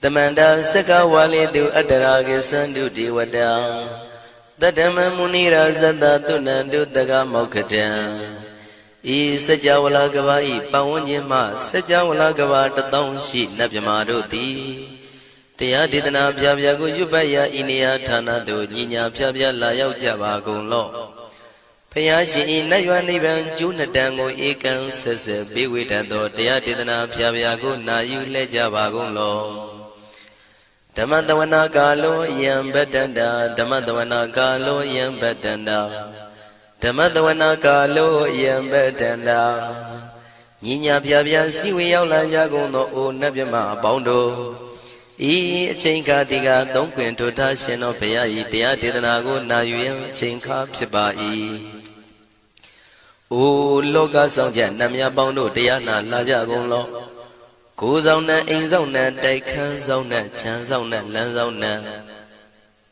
Tamanda Saka Wali do Adaragi Sandu Diwada Tadama Munira Zada Tunandu Daga Mokatan E Sajawala Gavai Pawanyama Sajawala Gavata Townshi Nabyamaroti Tia Didana Pyago Yubaya Inia Tanado Nina Pyabya Layao Javagon Law Payashi Nayanivan Junadango Ekan Sese Biwitado Tia Didana Pyago Nayu Lejavagon Law Damadawana Galo Yam Bedanda Damadawana Galo Yam Bedanda Damadawana Galo Yam Bedanda Nina Pyabya Siwi Yaula Yagono O Nabyama Bondo E Chinka Diga Don't Quint to Tashin of Payai Tia Didanago Nayu Chinka Pibai O Loga Sonja Namya Bondo Diana Lajagon Law Kuzona Inzona Daikan Zona Chanzona Lanzona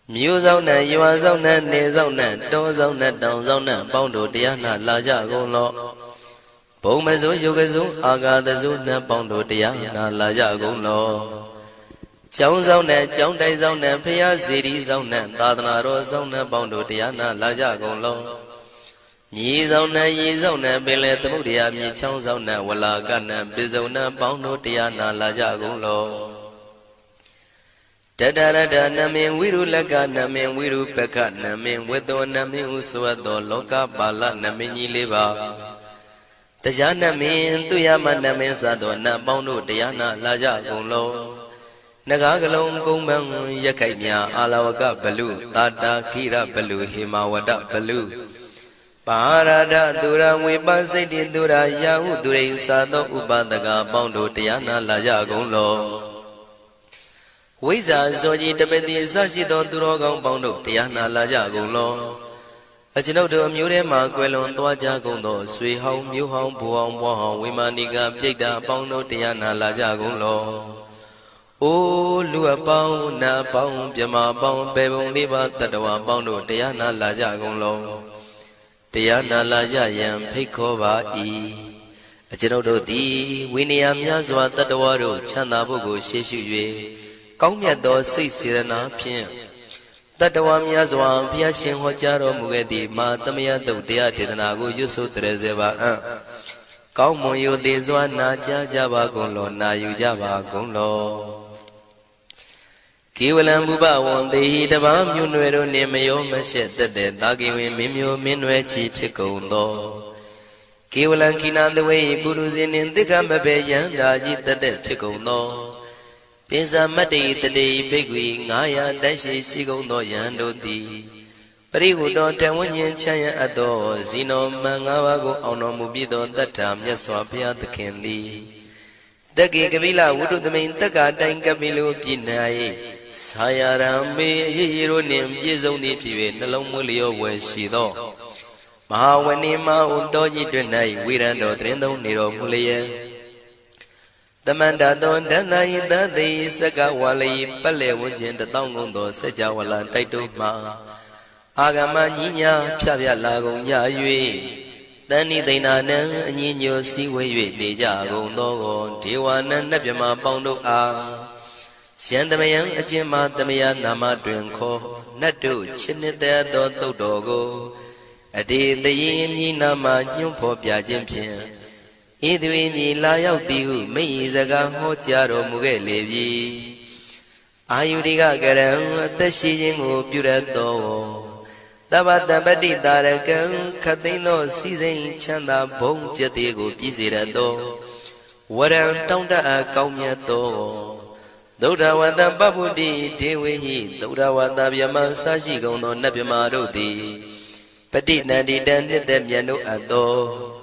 Muzona Yuazona Nezona Dozona Downzona Bondo Diana Laja Gonlo Pomazo Yogazo Aga the Zuna Bondo Diana Laja Gonlo Chonzona Jondai Zona Pia Ziri Zona Dadana Zona Bondo Diana Laja Gonlo Yizona Yizona Billet Mudia Mi Chonzona Walagana Bizona Bondo Diana Laja Gonlo Dadada Namin Wiru Laga Namin Wiru Peka Namin Wedo Namin Uswado Loka Bala Namini Liva Tajana Min Tuyama Namin Sadona Bondo Diana Laja Gonlo Nagagalong Kumbang Yakanya Alawaka Balu Tata Kira Balu Himawada Balu Parada Dura Wibasiti Dura Yahu Durin Sado Ubadaga Bondo Diana Laja Gonlo Wiza Zoji Tabeti Sashido Durogang Bondo Diana Laja Gonlo Ajinodo Murema Quelon Twaja Gondo Sui Hong Mu Hong Buong Wahong Wimaniga Pigda Bondo Diana Laja Gonlo O Lua Pong Na Pong Pyama Pong Pebong Liba Tadawa Bondo Diana Laja Gonlo Diana Laja Yam Pikova E Ajinodo Di Winiam Yazwa Tadawaro Chanda Bogo Shishu Kaumyado Sisirana Pien Tadawam Yazwa Piashin Hojaro Mugedi Ma Tamiado Dia Didanago Yusu Trezeva Kaumo Yudizwa Naja Java Gonlo Na Yujava Gonlo Kiwalam Buba won the heat of Amunero Nemayo Mashet the Dagiwi Mimio Minwe Chief Chicondo Kiwalan Kinan the way Guruzin in the Gambabe Yandaji the dead Chicondo Pisa Mati the day Bigwi Naya Dashi Sigondo Yando di Parigu don't tell when yin Chaya Ado Zino Mangawago Ono Mubido that time Yaswapia the Kendi The Gigavila would do the main Taka Tankabilu Pinai Sayarambe Hironim Yizoni Pive Nalomulio when she do Mahawanima Undoji Drenai Wirando Trendo Niro Mulia The Mandadon Danai the Sakawali Pale Wujin the Tongundo Sajawala Taituma Agama Nina Pia Lago Yayui Dani Dinana Nino Siwe Deja Gondo Tiwana Nabima Bondo A Shandamayan Ajima Damaya Nama Drenko Natu Chinita Do Dogo Adi the Yin Nama Nyumpo Piajimpian Idwini Layao Tiu Meizaga Hotiaro Mugelevi Ayudiga Garam Tashijingo Purato Tabata Badi Darakan Katino Season Chanda Bong Jatigo Pizirado Waran Tonda Kaumiato Doda Wanda Babudi Dewi Doda Wanda Yaman Sashi Gono Nabimarodi Padi Nandi Dandit Yano Ado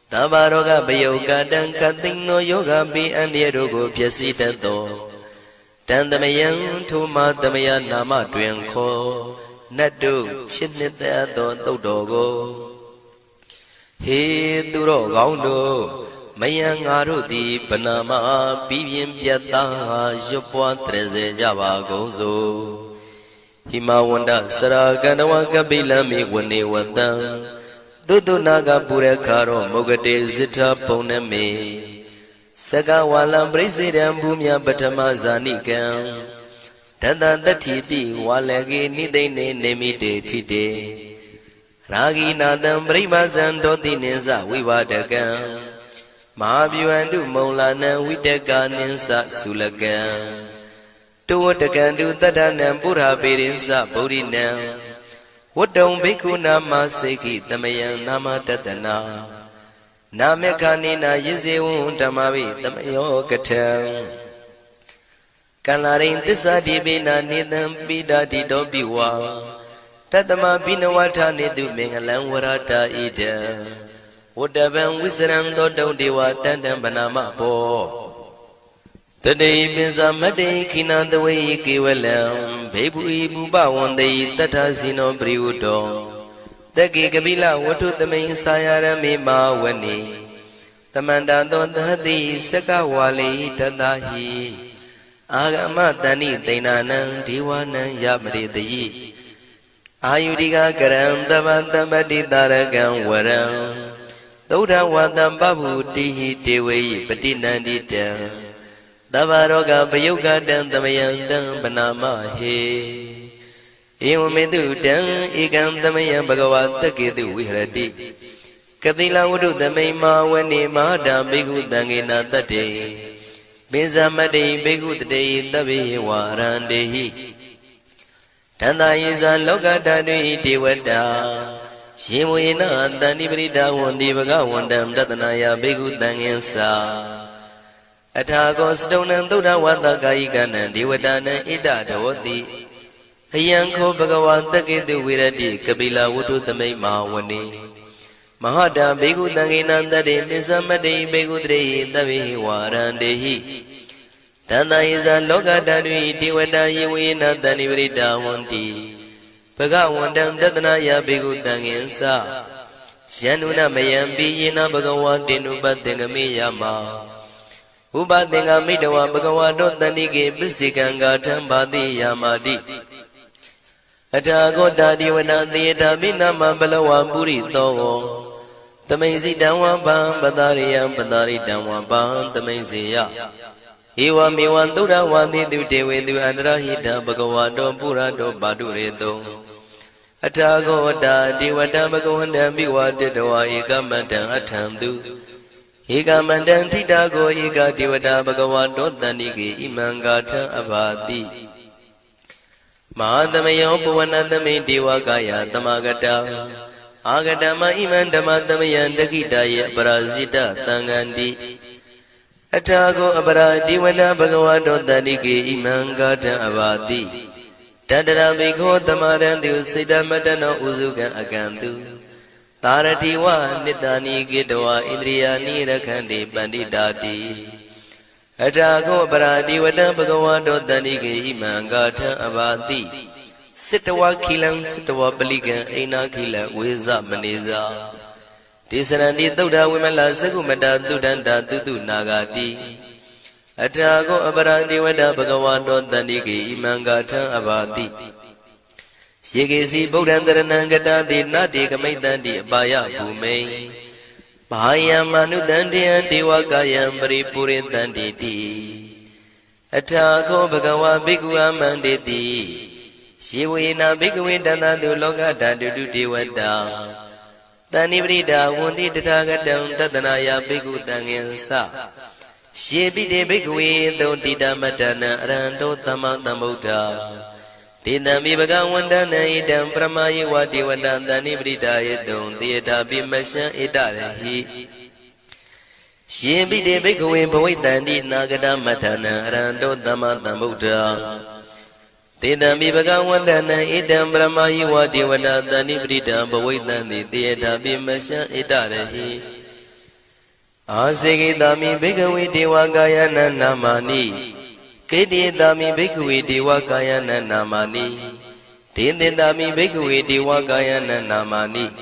Tabaroga Bayoga Dan Katino Yoga Be and Yerogo Piasitato Dandamayan Tuma Damaya Nama Dwenko Nadu Chinita Dodogo He Duro Gaundo Mayang Arudi Panama Pivian Piata Jopua Treze Java Gozo Himawanda Saraganawa Kabilami Wani Wanda Dudu Naga Purekaro Mogade Zita Poneme Saka walam presidam bumya patama zanikam Tata tatipi walagi nidene nemide tide Ragi nadam premazan doti ninsa vivadakam Mahabhyuandu maulana vidaka ninsa sulakam Tuwatakandu tadanam pura pirinsa purinam Wadam bhikkhu nama seki tamayam nama tatana Namekanina yizewun tamavi tamayo katam Kalarin tisa dibina nidam bidadi dobiwa Tatama binawata nidu mengalam warata ida Wadaban wisran dodong dewa tandam banama po Tadai binsa madai kinandawai kiwalam Bebu ibu bawandai tata sino priudo Dagi kabila watu tamay sayara me mawani Tamanda don dahati saka wali tadahi Agama tani tainanang diwanang yamridayi Ayudiga karam tabati taragang waram Tauda wadam babu tihi tewayi patinandita Tabaroga payuga dan tamayang dan panama he Ewamedu dan ikam tamayang bhagavata kedu vihrati Kapila wudu tamay mawani mahada bhikkhu tangena tate Binsamati bhikkhu tate tabi warandehi Tanda yisa loka tadui devata Shimuyena tani prita wandi bhagavandam tatanaya bhikkhu tangensa Athago stonam tuda wata kaikana devadana ida dhavati Ayanko bhagavata kedu virati kapila wudu tamay mawani Mahada bhikkhu tangena tate binsamati bhikkhu tate tabi warandehi Tanda isa loka tadui devata yewena tani prita wandi Bhagavandam tatanaya bhikkhu tangensa Syanuna mayampi yena bhagavatinu patengami yama Upatenga midawa bhagavato tanike pisikanga thambati yamati Athago tadiwana theta binama balawa purito Tamaisi damwa pam padariyam padaritamwa pam tamaisiya Ewa mewan tura wandi tu dewetu anarahita bhagavato purato padureto Athago tadiwata bhagavandam biwaditawa ekamandam athantu Ekamandam titago eka devata bhagavato tanike imangatha abhati Mahadamayo puvanatame devakaya tamagata Agatama iman dhamatamayan dakitaya parasita tangandi Athago apara devata bhagavato tanike imangatha abhati Tadara bhikkho tamarantu siddhamatano usukan akantu Taratiwa nitani gidwa indriyani rakhandi panditati Athago paradivata bhagavato tanike imangatha abhati Sittawa khilam sittawa palikan aina khila weza maneza Tisaranti tauda vimala sakumata tudanta tutu nagati Athago paradivata bhagavato tanike imangatha abhati Shekesi Bodhandaranangata Nati Kamaitanti Abaya Bhume Bahaya Manudantiya Devakayam Paripuritanti Athago Bhagava Bhikkhu Amanditi Shivena Bhikkhu Dantantu Lokata Dudu Devata Tanivrita Wundi Tathagatam Tatanaya Bhikkhu Tangensa Shebide Bhikkhu Dhontita Matana Aranto Tamatambuddha Tidami bhagavandana idam pramayi vati vadantani pritayadum tiyata bimasya itarahi Shebide bhikkhuve bhavaitanti nagata matana aranto tamatambuddha Tidami bhagavandana idam pramayi vati vadantani prita bhavaitanti tiyata bimasya itarahi Asekitami bhikkhuve devakayana namani Kedidami bhikkhuve devakayana namani Tindindami bhikkhuve devakayana namani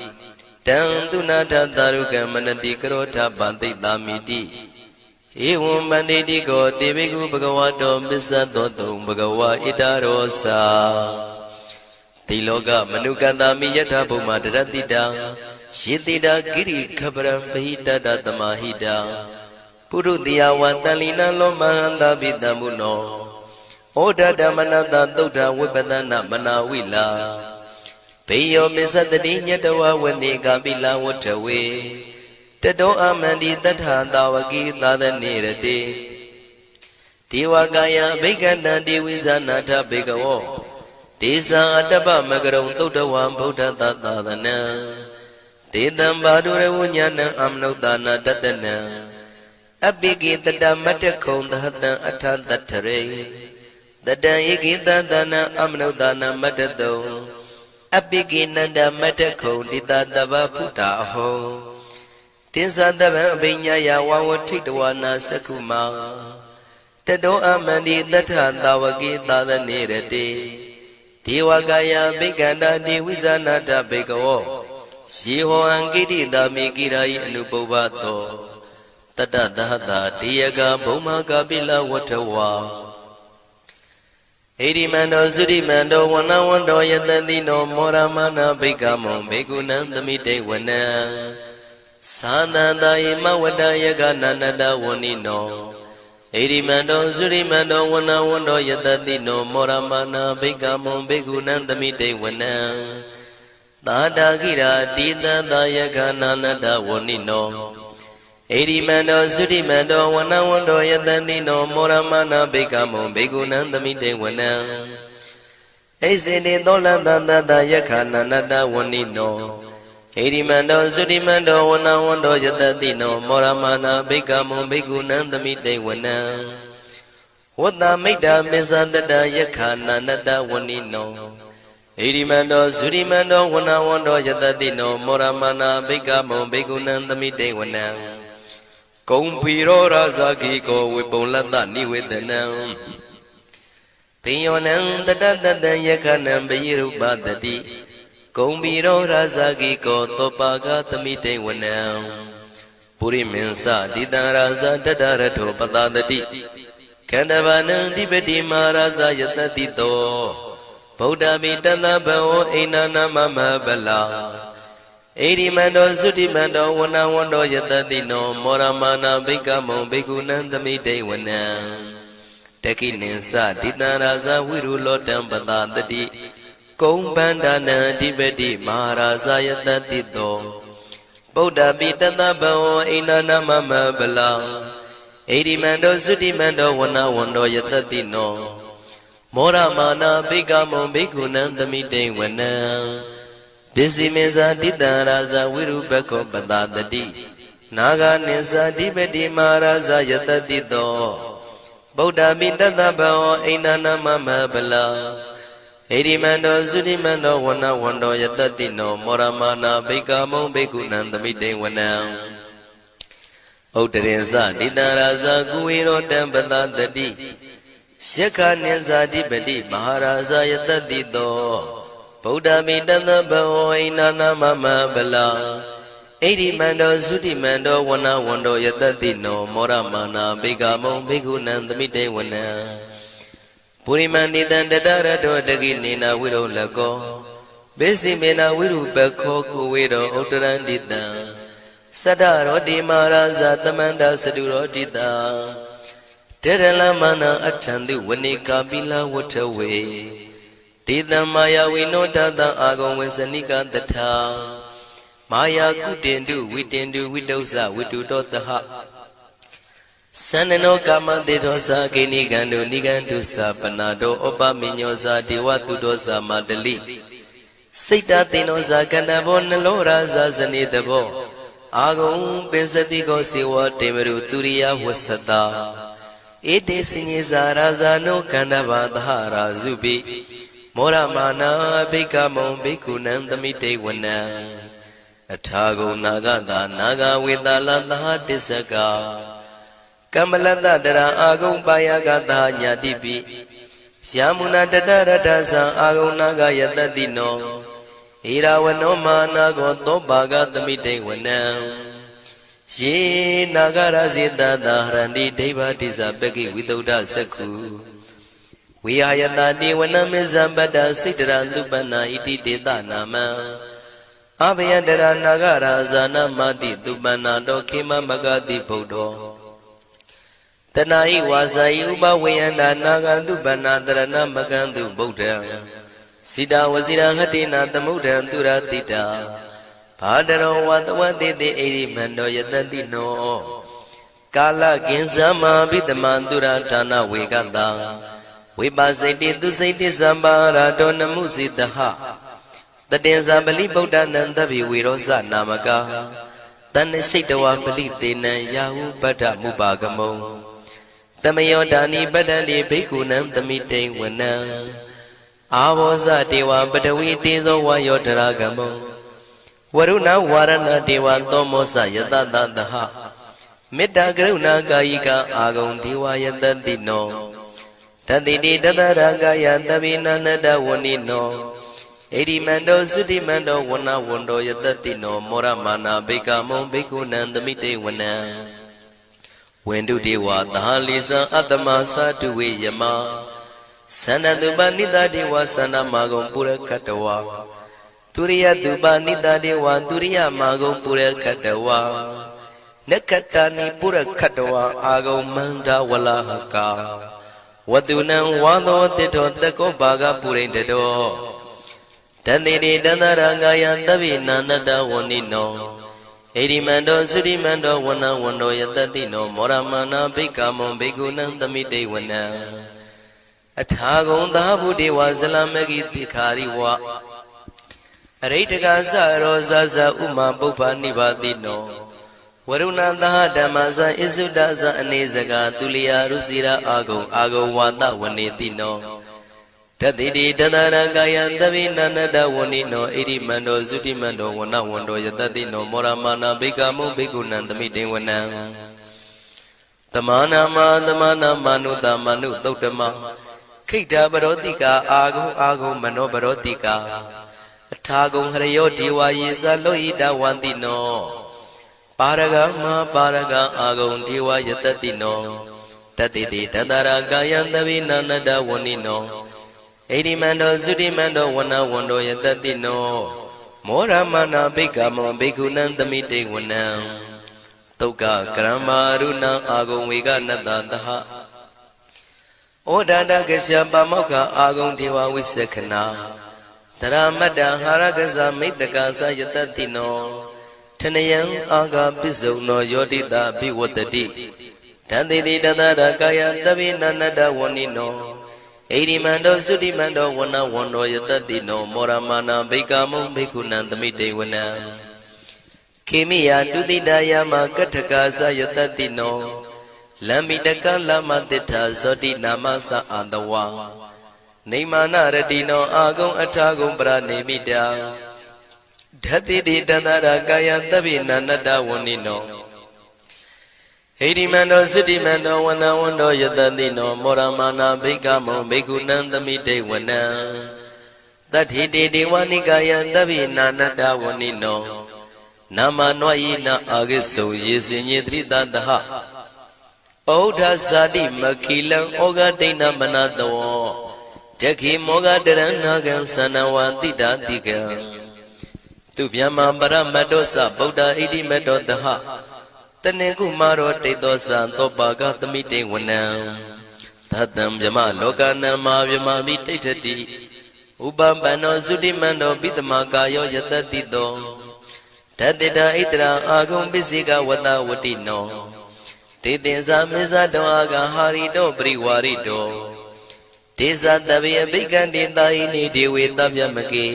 Tantunata taruka manati karota bantitamiti Evam banditi ko devikhu bhagavato bisadoto bhagava itarosa Tiloka manukatami yatha bhuma daratita Shitita giri khabram bahita tamahita ပုရုတိယဝတန်လီနလောမဟန္တာပိတံမုနောဩဒဓမ္မနတသုဒ္ဓဝိပဒနာမနာဝိလာဘေယောပစ္စတတိညတဝဝနေကပိလဝတ္ထဝေတတောအမန္တိတထသာဝကိသာသနေရတိဒေဝကာယဘိက္ခဏံဒေဝိဇာနာထဘေကဝောဒေဇာအတ္တပမကရုံသုဒ္ဓဝံဗုဒ္ဓသာသာသနံဒေတံဘာဒုရဝညာဏံအမနုဿာနာတတနံအပိကိတတမတ္တခုံသဟတံအထသတ္ထရေတတံဧကိတသနံအမနုဿာနာမတ္တတုံအပိကိနန္ဒမတ္တခုံတိတတဗ္ဗဖုတာအဟောတိသတဗံအဘိညာယဝဝထိတဝနာသက္ခုမာတတောအမန္တိတထသာဝကိသာသနေရတိဒေဝကာယဘိက္ခန္တာဒေဝိဇာနာတဘေကဝောယေဟောအံကိတိတာမိကိရာယအနုပုဗ္ဗတောတတသဟတာဒေယကဘုံမကပိလဝတ္ထဝါဣရိမန္တောသုရိမန္တောဝနဝန္တောယတတိနောမောရမနာဘိက္ခမောဘေကုဏံသမိတေဝနံသာနန္တာယမဝတ္တယကနန္တဝဏိနောဣရိမန္တောသုရိမန္တောဝနဝန္တောယတတိနောမောရမနာဘိက္ခမောဘေကုဏံသမိတေဝနံသာတာခိရာတိတသာယကနန္တဝဏိနောဣရိမန္တောသုရိမန္တောဝနဝန္တောယတတိနောမောရမနာဘိက္ခမောဘေကုဏံသမိတေဝနံဣစေတိသောလတတတယခနန္တဝဏိနောဣရိမန္တောသုရိမန္တောဝနဝန္တောယတတိနောမောရမနာဘိက္ခမောဘေကုဏံသမိတေဝနံဝတ္တမိတ္တမေသတတယခနန္တဝဏိနောဣရိမန္တောသုရိမန္တောဝနဝန္တောယတတိနောမောရမနာဘိက္ခမောဘေကုဏံသမိတေဝနံကုံဖီရောရာဇာခိကောဝေပုံလတ္တနိဝေဒနံဘိယောနံတတတတံယခနံပိရုပတတိကုံဖီရောရာဇာခိကောသောပါကသမိတေဝနံပုရိမင်းစဒိတံရာဇာတတရထောပတတတိခန္ဓဗနံဓိပတိမာရာဇာယတတိတောဗုဒ္ဓမိတသဗ္ဗဝအိနာနာမမဗလာဣရိမန္တောသုတိမန္တောဝနဝန္တောယတတိနောမောရမနာဘိက္ခမောဘေကုဏံသမိတေဝနံတခိနိသဒိတံရာဇဝိရုလောတံပတတတိကုံဗန္ဒနာအဓိပတိမဟာရာဇယတတိတောဗုဒ္ဓပိတသဗ္ဗဝအိနာနာမမဗလာဣရိမန္တောသုတိမန္တောဝနဝန္တောယတတိနောမောရမနာဘိက္ခမောဘေကုဏံသမိတေဝနံပစ္စည်းမေဇာတိတံရာဇဝိရုပခောပတတတိနာဂနိသဓိပတိမဟာရာဇယတတိတောဗုဒ္ဓပိတသဗ္ဗဝအိနာနာမမဗလာဣရိမန္တောသုတိမန္တောဝနဝန္တောယတတိနောမောရမနာဘိက္ခမောဘေကုဏံသမိတေဝနံဥဒ္ဒရေဇတိတံရာဇကုဝေရောတံပတတတိယက္ခနိသဓိပတိမဟာရာဇယတတိတောဗုဒ္ဓမိတသဗ္ဗဝအိနာနာမမဗလာဣရိမန္တောသုတိမန္တောဝနဝန္တောယတတိနောမောရမနာဘိက္ခမောဘေကုဏံသမိတေဝနံပုရိမဏိတံတတရတောတကိနေနာဝိရောလကောဘေစီမေနာဝိရုပခောကုဝေရောဥတ္တရန္တိတံသတ္တရောတိမာရာဇသမန္တာစတုရောတိတံတေရလမနာအထံတုဝနေကာပိလဝတ္ထဝေဒေသမာယဝိနောတတအာဂုံဝေစနိကတထာမာယာကုတင်တုဝိတင်တုဝိတုဇဝိတုတောတဟသန္နနောကာမတေသောသာဂိနိကံတုနိကံတုသာပနာတောဩပမိညောသာဒေဝတုတောသာမတလိစိတ်တသေနောသာကန္တဘောနလောရာသာဇနေတဘောအာဂုံပိစတိကောစေဝတေမရုသူရိယဝဆတာဧတေစညေဇာရာဇာနောကန္တဘာသဟရာဇုပိမောရမနာဘိက္ခမောဘိက္ခုနံသမိတေဝနံအထာဂုဏနာဂတာနာဂဝေတလသဟတစ္စကကမ္မလတတရာအာဂုံပါယကတာညာတိပိယာမုနာတတရတသံအာဂုဏနာဂယတတိနောဣရာဝနောမာနာကောသောပါကသမိတေဝနံယေနာဂရဇေတသာဟရန္တိဒိဗ္ဗတိဇပကိဝိသုဒ္ဓသက္ခုဝိဟာယတတိဝနမေဇံပတ္တစိတ္တရသုပန္နာဣတိတေတနာမံအဘယတရနာဂရာဇာနမတိသုပန္နာတောခေမမဂတိဗုဒ္ဓော တဏှာဤဝါစာဤဥပဝေယန္တာနာဂန္တုပဏတရဏမကံတုဗုဒ္ဓံစိတာဝစီရဟတိနာသမုဒ္ဒံသူရတိတာဘာတရောဝတဝတိတိဣရိမန္တောယတတိနောကာလကင်္စမဘိတမံသူရဌာနဝေကတံဝိပါစိတိသူစိတိသမ္ပါရာတောနမှုစိတဟတတေဇာပလိဗုဒ္ဓနံတဗ္ဗိဝေရောဇနာမကာတဏ္ဍရှိတဝပလိသေနံယာဟုပတ္ထမုပါကမုံတမယောဒါနိပတ္တန္တိဘိက္ခုနံသမိတိဝနံအာဘောဇတေဝပတဝီတေဇောဝါယောတရာကမုံဝရုဏဝါရဏတေဝသောမောဇယတတသဟမေတ္တာကရုဏာကာယိကအာဂုံဒေဝယတတိနောတတိတိတတရာကာယသဗ္ဗိနာနတဝဏိနောဣရိမန္တောသုတိမန္တောဝနဝန္တောယတတိနောမောရမာနာဘိကမုံဘိက္ခုနံသမိတေဝနံဝန္တုတေဝသဟလိဇံအတ္တမသာတုဝေယမသန္တတုပနိတတေဝသန္တမာဂုံပုရခတဝါသူရိယတုပနိတတေဝသူရိယမာဂုံပုရခတဝါနက္ခတာနိပုရခတဝါအာဂုံမန္တဝလဟကာဝတုနံဝါသောတိတောတကောဘာဂပုရိတတောတန္တိတိတန္တရကာယသဗ္ဗိနာနတဝဏိနောဣရိမန္တောသုရိမန္တောဝနဝန္တောယတတိနောမောရမာနာဘိက္ခမုံဘိက္ခုနံသမိတေဝနံအထာဂုံသာဘုဒေဝဇလမဂိတိခာရိဝအရိတကသရောဇဇဥမာပုပ္ပနိဗ္ဗာတိနောဝရုဏသဟဓမ္မဇဣစုဒဇအနေစကာသူလျာရုစီရာအာဂုံဝါတဝနေတိနောတတိတိတတရကာယသဗ္ဗိနန္တဝဏိနောဣရိမန္တောသုတိမန္တောဝနဝန္တောယတတိနောမောရမာနာဘိက္ခမုံဘိက္ခုနံသမိတေဝနံတမနာမနုတမနုသုတ်တမခိတ္တပရောတိကာအာဂုံမနောပရောတိကာအထာဂုံဟရယောဒီဝါယေသလောဟိတဝန္တိနောပါရဂမပါရဂအာဂုံဒီဝါယတတိနောတတိတိတတရာကာယသဗ္ဗိနာနတဝဏိနောဣရိမန္တောသုတိမန္တောဝနဝန္တောယတတိနောမောရမနာဘိက္ခမောဘိက္ခုနံသမိတေဝနံသုက္ကကရမရုဏအာဂုံဝေကနတသဟဩဒတကရှပါမောက္ခအာဂုံဒေဝဝိသခနာတရမတ္တဟာရကဇမိတ္တကာသယတတိနောထနယံအာဂပစ္စုံနောယောတိတာဘိဝတ္တိတန္တိတိတတရကာယသဗ္ဗိနာနတဝဏိနောဣရိမန္တောသုတိမန္တောဝနဝန္တောယတတိနောမောရမာနာဘိက္ခမုံဘိက္ခုနံသမိတေဝနံခေမိယတုတိတယမကထကာသယတတိနောလမ္မိတကလမတိထာဇောတိနာမသအာတဝါနေမာနရတိနောအာဂုံအထာဂုံပရနေမိတာဓတိတိတန္တရာကာယသဗ္ဗိနာနတဝဏိနောဣရိမန္တောသုတိမန္တောဝနဝန္တောယတတိနောမောရမာနာဘိက္ခမုံဘိက္ခုနံသမိတေဝနံတတ္ထိတေဒေဝနိကာယသဗ္ဗိနာနတဝဏိနောနာမနွယိနအာဂိစုယေစင်ညေတိတတဟဩဒဇာတိမခိလံဩဃဒိဏမနတောတခိမောဃတရဏဂံသနဝတိတာတိကံသူဗျမပရမတ္တောသဗုဒ္ဓဣတိမတ္တောတဟတနေကုမာရောတိတ်သောသံသောပါကသမိတေဝနံသတံဗျမလောကနံမာဗျမမိတိဋ္ဌတိဥပပန္နောသုတိမန္တောပိတမကာယောယတတိတောတတေတာဣတရာအာဂုံပစ္စေကဝတဝတိနောတေတင်္ဇာမေဇတောအာဂဟာရိတောပရိဝါရိတောဒေဇတဗေအဘိကံတေတာဟိနိဒေဝေတဗျမကေ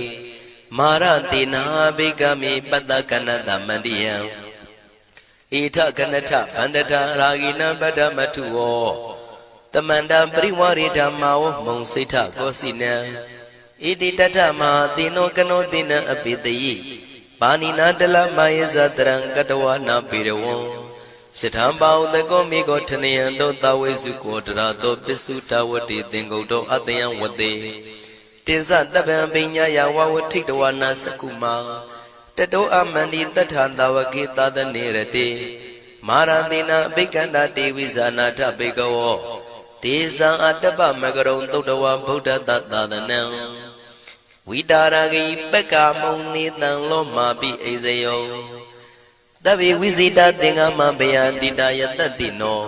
မာရတေနာဘိကမိပတ္တကနတမန္တိယံဣထကနထဗန္တထရာဂိနံပတ္တမထုဝောတမန္တပရိဝါရိဓမ္မာဝမုံစိဋ္ဌကောစီနံဣတိတထမဟာတိနောကနောတိနံအပိတယိပါဏိနာတလမယေဇတရံကတဝနာပေရဝံရှထံပါဥတကောမိကောထနယံတောသဝေစုကောတရာတောပစ္စုတဝတိသင်္ကုတ်တောအတယံဝတေတေဇတပံပညာယဝဝထိတဝနာစကုမာတတောအမန္တိတထံတဝကေသာသနေရတေမာရတိနာအဘိကန္တာတေဝိဇာနာထဘေကဝောဒေဇံအတ္တပမကရုံသုတ္တဝဗုဒ္ဓတသာသနံဝိတာရဂိပက္ခမုံနေတံလောမာပိအိဇယောတဗ္ဗေဝိဇိတသင်္ဃမဘယန္တိတာယတတိနော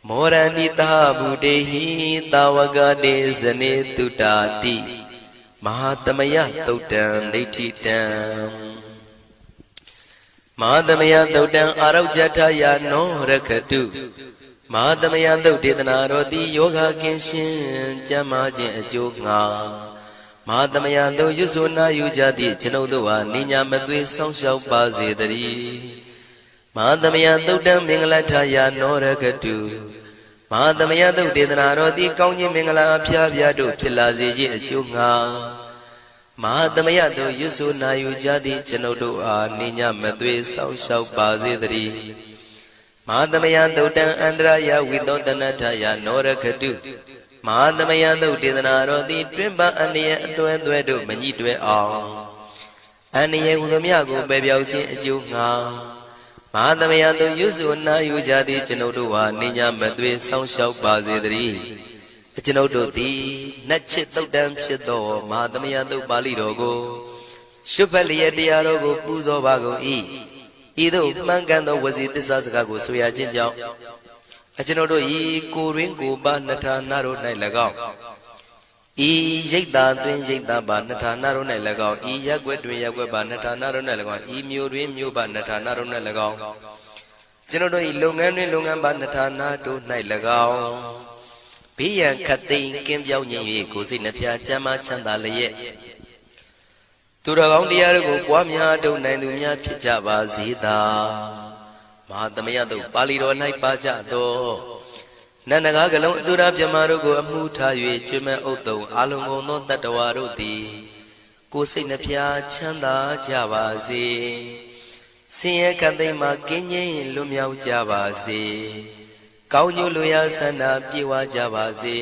မောရန္တိသာဗုတေဟိတာဝကတေဇနေတုတာတိမဟာသမယသုတ်တံဒိဋ္ဌိတံမဟာသမယသုတ်တံအာရုဇ္ဇထယာနောရခတုမဟာသမယသုတ်ဒေသနာတော်သည်ယောဂကင်းရှင်ကျမ်းမာခြင်းအကျိုးငှာမဟာသမယသုတ်ရွဆိုနာယူကြသည့်ကျွန်ုပ်တို့ဟာနိညာမသွေဆောင်းလျှောက်ပါစေတည်းမဟာသမယသုတ်တံမင်္ဂလထယာနောရခတုမဟာသမယသုတ်ဒေသနာတော်သည်ကောင်းခြင်းမင်္ဂလာအဖျားဖျားတို့ဖြစ်လာစေခြင်းအကျိုးငှာမဟာသမယသုတ်ရွဆိုနာယူကြသည့်ကျွန်ုပ်တို့အားနိညာမသွေဆောင်းလျှောက်ပါစေတည်းမဟာသမယသုတ်တံအန္တရာယဝိသောတနထယာနောရခတုမဟာသမယသုတ်ဒေသနာတော်သည်တွင်ပန်းအန္တရာယ်အသွဲသွဲတို့မညှိတွဲအောင်အန္တရာယ်ဟူသမျှကိုပယ်ပြောက်ခြင်းအကျိုးငှာမဟာသမယသုတ်ရွဆိုနာယူကြသည့်ကျွန်ုပ်တို့ဟာနိညာမသွေဆောင်းလျှောက်ပါစေတည်းကျွန်ုပ်တို့သည်နတ်ချစ်သုတ်တံဖြစ်သောမဟာသမယသုတ်ပါဠိတော်ကိုရှုဖတ်လျက်တရားတော်ကိုပူဇော်ပါကုန်၏ဤသို့မှန်ကန်သောဝစီသစ္စာစကားကိုဆိုရခြင်းကြောင့်ကျွန်ုပ်တို့ဤကိုရင်းကိုပါနှထာနာတို့၌၎င်းဤရိတ်တာတွင်ရိတ်တာပါနှထာနာတို့၌၎င်းဤရက်ွက်တွင်ရက်ွက်ပါနှထာနာတို့၌၎င်းဤမျိုးတွင်မျိုးပါနှထာနာတို့၌၎င်းကျွန်ုပ်တို့ဤလုပ်ငန်းတွင်လုပ်ငန်းပါနှထာနာတို့၌၎င်းဘေးရန်ခတ်သိမ်းကင်းပြောင်းခြင်း၍ကိုယ်စိတ်နှဖျားချမ်းသာချမ်းသာလျက်သူတော်ကောင်းတရားတို့ကိုပွားများထုတ်နိုင်သူများဖြစ်ကြပါစေသာမဟာသမယသုတ်ပါဠိတော်၌ပါကြသောနန္ဒကားကလုံးအတုရပြမတို့ကိုအမှုထား၍ကျွမ်းမဲ့ဥတုံအာလုံကုန်သောတတ္တဝါတို့သည်ကိုယ်စိတ်နှဖျားချမ်းသာကြပါစေဆင်းရဲခတ်သိမ်းမှကင်းငြိမ်းလွတ်မြောက်ကြပါစေကောင်းကျိုးလူရဆန္ဒပြေဝကြပါစေ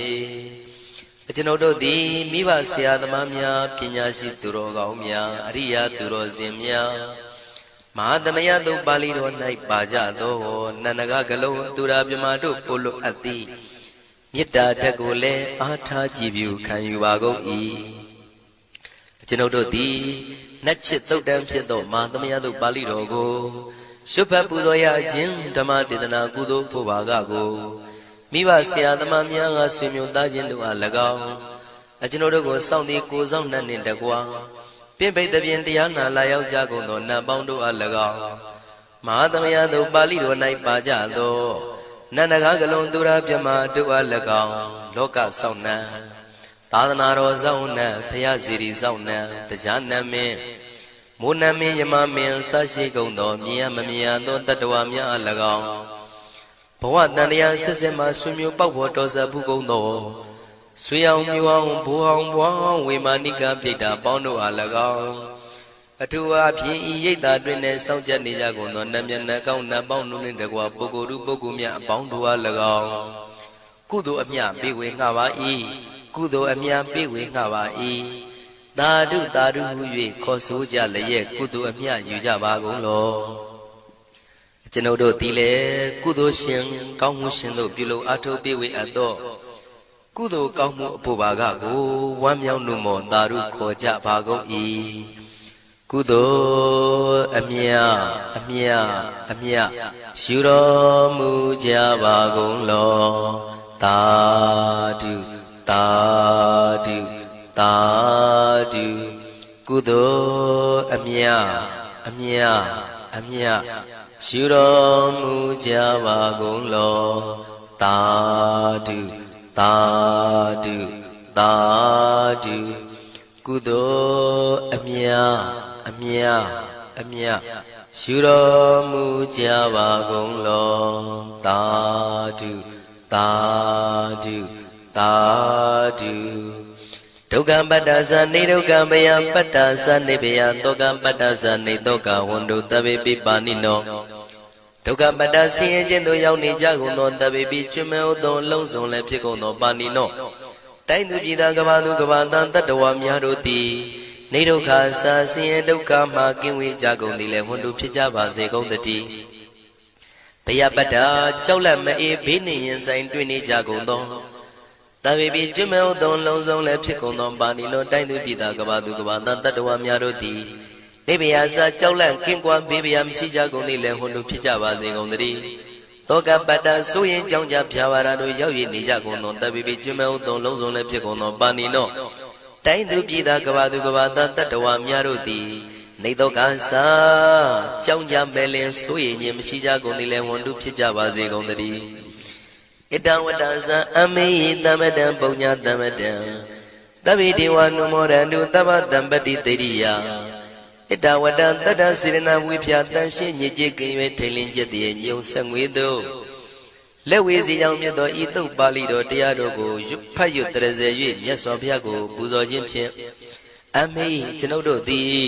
ကျွန်ုပ်တို့သည်မိဘဆရာသမားများပညာရှိသူတော်ကောင်းများအရိယာသူတော်စင်များမဟာသမယသုတ်ပါဠိတော်၌ပါကြသောနန္ဒကကလုံးသူရာပြမတို့ပို့လို့အပ်သည်မေတ္တာဓာတ်ကိုလည်းအားထားကြည်ပြုခံယူပါကုန်၏ကျွန်ုပ်တို့သည်နတ်ချစ်သုတ်တံဖြစ်သောမဟာသမယသုတ်ပါဠိတော်ကိုရှုဖတ်ပူဇော်ရခြင်းဓမ္မဒေသနာကုသိုလ်ဖို့ပါကကိုမိဘဆရာသမားများကဆွေမျိုးသားချင်းတို့အား၎င်းကျွန်ုပ်တို့ကိုစောင့်တည်ကိုစောင့်နှံ့နှင့်တကွာပြင့်ပိတ်သဖြင့်တရားနာလာရောက်ကြကုန်သောနတ်ပေါင်းတို့အား၎င်းမဟာသမယသုတ်ပါဠိတော်၌ပါကြသောနန္ဒကားကလုံးသူရာပြမတို့အား၎င်းလောကစောင့်နှံသာသနာတော်စောင့်နှံဖရာစီရီစောင့်နှံတရားနတ်မင်းမိုးနမင်းယမမင်းဆရှိကုန်သောမြင်ရမမြင်ရသောတတ္တဝါများအား၎င်းဘဝတန်တရားဆက်ဆက်မှဆွေမျိုးပေါက်ဖို့တော်ဆက်ဘူးကုန်သောဆွေအောင်မျိုးအောင်ဘိုးအောင်ဘွားအောင်ဝေမာနိကပြိတ္တာပေါင်းတို့အား၎င်းအထူးအားဖြင့်ဤရိတ်တာတွင်နဲ့စောင့်ကြနေကြကုန်သောနတ်မြတ်နတ်ကောင်းနတ်ပေါင်းတို့နှင့်တကွာပုဂ္ဂိုလ်သူပုဂ္ဂိုလ်များအပေါင်းတို့အား၎င်းကုသိုလ်အမြပေးဝေငှပါ၏ကုသိုလ်အမြပေးဝေငှပါ၏သာဓုသာဓုဟု၍ခေါ်ဆိုကြလျက်ကုသိုလ်အမြယူကြပါကုန်လောကျွန်ုပ်တို့သည်လည်းကုသိုလ်ရှင်ကောင်းမှုရှင်တို့ပြုလုပ်အားထုတ်ပေးဝေအပ်သောကုသိုလ်ကောင်းမှုအဖို့ပါကကိုဝမ်းမြောက်နှုမောသာဓုခေါ်ကြပါကုန်၏ကုသိုလ်အမြအမြအမြယူတော်မူကြပါကုန်လောသာဓုသာဓုသာဓုကုသိုလ်အမြအမြအမြယူတော်မူကြပါကုန်လောသာဓုသာဓုသာဓုကုသိုလ်အမြအမြအမြယူတော်မူကြပါကုန်လောသာဓုသာဓုသာဓုဒုက္ခပတ္တသနေဒုက္ခဘယပတ္တသနေဘယတောကပတ္တသနေတောကဝန္တုတဗေပိပါဏိနောဒုက္ခပတ္တဆင်းရဲခြင်းသို့ရောက်နေကြကုန်သောတဗေပိကျွမဲဥသောလုံးစုံလည်းဖြစ်ကုန်သောပါဏိနောတိုင်းသူပြည်သားကဘာသူကဘာတန်တတ္တဝါများတို့သည်နေဒုက္ခစာဆင်းရဲဒုက္ခမှကင်းဝေးကြကုန်သည်လည်းဝန္တုဖြစ်ကြပါစေကုန်တည်းဘယပတ္တကြောက်လန့်မအေးဘေးနှင့်ရင်ဆိုင်တွေ့နေကြကုန်သောတဗေပိကျွမဲဥသောလုံးစုံလည်းဖြစ်ကုန်သောပါဏိနောတိုင်းသူပြည်သားကဘာသူကဘာတန်တတ္တဝါများတို့သည်နေဗျာစာကြောက်လန့်ကင်းကွာဘေးဗျာမရှိကြကုန်သည်လည်းဟွန်တို့ဖြစ်ကြပါစေကုန်တည်း တောကပတ္တဆိုရင်ကြောင့်ကြဖြာပါရတို့ရောက်ရည်နေကြကုန်သောတပ်ပိပိကျွမဲဥသုံးလုံးစုံလည်းဖြစ်ကုန်သောပါဏိနောတိုင်းသူပြည်သားကဘာသူကဘာသားတတ္တဝါများတို့သည်နေတော့ကစားကြောင့်ကြမဲ့လင်ဆိုရင်ခြင်းမရှိကြကုန်သည်လည်းဝန်တုဖြစ်ကြပါစေကုန်သတည်းဣတံဝတ္တဇံအမေယတမ္ပတံပုံညာတမ္ပတံသဗ္ဗေဒေဝနုမောရန္တုသဗ္ဗတံပတိတေရိယဣတဝတ္တတတ္တစေရနာဝိဖြာတန်ရှင်းညစ်ကြေးကင်၍ထိန်လင်းကျက်တည်းညုံဆက်ငွေတို့လက်ဝေစီကြောင့်မြတ်သောဤသုတ်ပါဠိတော်တရားတော်ကိုဖတ်ရွတ်တရစေ၍မြတ်စွာဘုရားကိုပူဇော်ခြင်းဖြင့်အမေကျွန်ုပ်တို့သည်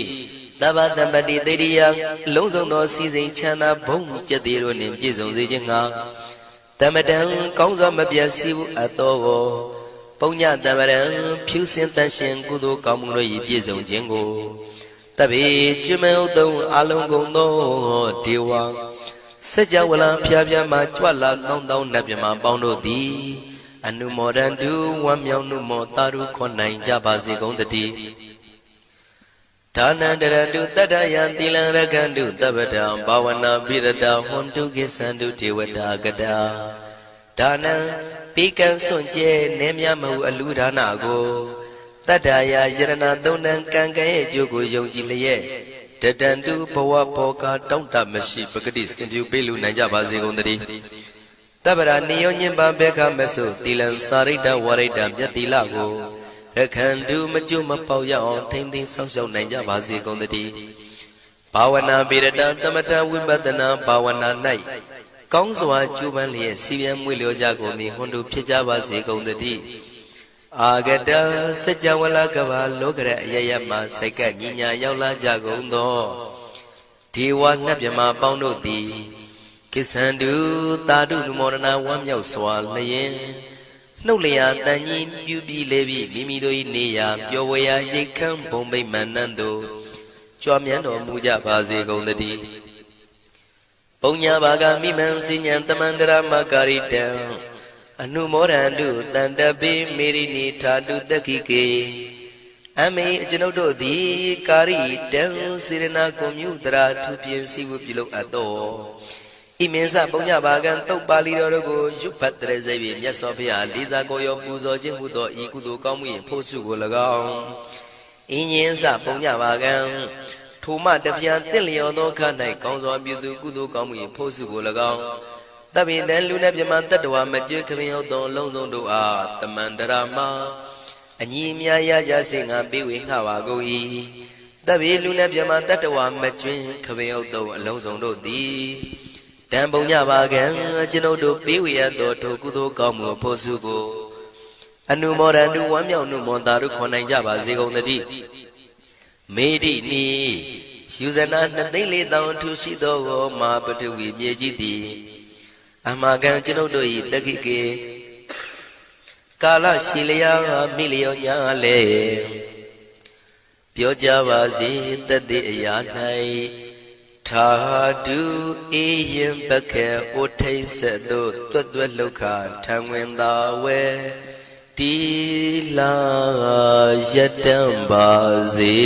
သဗ္ဗတံပတိတေရိယလုံးစုံသောစီစဉ်ချမ်းသာဘုံကျက်တည်းတို့နှင့်ပြည့်စုံစေခြင်းငှာတမတံကောင်းစွာမပြတ်စီဘူးအပ်သောပုံညတမရံဖြူစင်တန်ရှင်ကုသိုလ်ကောင်းမှုတို့၏ပြည့်စုံခြင်းကိုတပိကျွမဲဥသုံးအလုံးကုန်သောဒေဝစัจ java လံဖျားဖျားမှကြွလာကောင်းသောနတ်မြမပေါင်းတို့သည်အနုမောဒန္တုဝမ်းမြောက်နှုမောတာရုခွန်နိုင်ကြပါစေကုန်တည်းဒါနန္တရတုတတ္တယံသီလံရကန္တုတပ္ပတံဘာဝနာပိရတဟွန်တုကိသန္တုဒေဝတာကတာဒါနံပိကံစွန့်ကျဲနေမြမဟုအလူဒါနကိုတတ္တယာယရဏသုံးတန်ကံကံရဲ့အကျိုးကိုယုံကြည်လျက်တတန္တုဘဝဘောကတောင့်တမရှိပဂတိစင်ပြူပေးလူနိုင်ကြပါစေကုန်သတည်းတပ္ပရာနိယောညင်ပဘေခမဆုသီလံစာရိတ္တဝရိတ္တမြတ်တိလကိုရခန္တုမကျွမပေါရအောင်ထိမ့်သိမ်းဆောက်ရှောက်နိုင်ကြပါစေကုန်သတည်းဘာဝနာပိရတသမထဝိပဿနာဘာဝနာ၌ကောင်းစွာကျူးပန်းလျက်စီပြန်မွေလျောကြကုန်သည်ဟွန်တုဖြစ်ကြပါစေကုန်သတည်းအာဂတစัจ java လကဘာလောကရအယယမစိတ်ကညီညာရောက်လာကြကုန်သောဒေဝနတ်မြမပေါင်းတို့သည်ကိသန္တုတာတုနုမောဒနာဝမ်းမြောက်စွာလျင်နှုတ်လျာတန်ကြီးပြူပြီးလေပြီးမိမိတို့၏နေရာပျော်ဝေရာရိတ်ခမ်းဘုံဗိမာန်နှံသို့ကြွမြန်းတော်မူကြပါစေကုန်သတည်းပုံညာဘာဂမိမံစိညာတမန္တရမကာရိတံအနုမောဒန္တုတန္တပိမေရိနိထာတုတက္ခိကေအမေကျွန်ုပ်တို့သည်ကာရိတံစေရနာကွန်မြူတရာထူပြင်းစီဝပြုလုပ်အပ်သောဣမင်းစပုံညဘာကံတုတ်ပါဠိတော်တို့ကိုရွတ်ဖတ်တရစေ၍မြတ်စွာဘုရားလေးစားကိုရောပူဇော်ခြင်းဟူသောဤကုသိုလ်ကောင်းမှု၏ဖို့စုကို၎င်းဣညင်းစပုံညဘာကံထိုမှတပြန်တင့်လျော်သောခါ၌ကောင်းစွာပြုသူကုသိုလ်ကောင်းမှု၏ဖို့စုကို၎င်းတပိတံလူနဲ့မြမတတ္တဝါမကျွခမင်းဟုတ်သောအလုံးစုံတို့အားတမန္တရာမအညီအများရကြစေငါပေးဝေငှပါကုန်၏တပိလူနဲ့မြမတတ္တဝါမကျွခမင်းဟုတ်သောအလုံးစုံတို့သည်တံပုံညပါကံကျွန်ုပ်တို့ပေးဝေရသောထိုကုသိုလ်ကောင်းမှုဖို့စုကိုအနုမောဒန္တုဝမ်းမြောက်နှုမောတာတို့ခေါ်နိုင်ကြပါစေကုန်သတည်းမေတိနိယူဇနာ2,400,000ထူရှိသောမဟာပထဝီမြေကြီးသည်အမကံကျွန်ုပ်တို့၏တက္ခိကေကာလရှိလျာမိလျောညာလေပြောကြပါစေတသက်အရာ၌ထာတုအေယံပခေဩထိတ်ဆက်သို့တွတ်တွတ်လောက်ခထံဝင်သာဝဲတီလာယတံပါစေ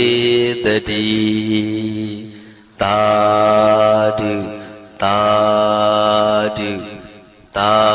တည်းသာဓုသာဓုသာ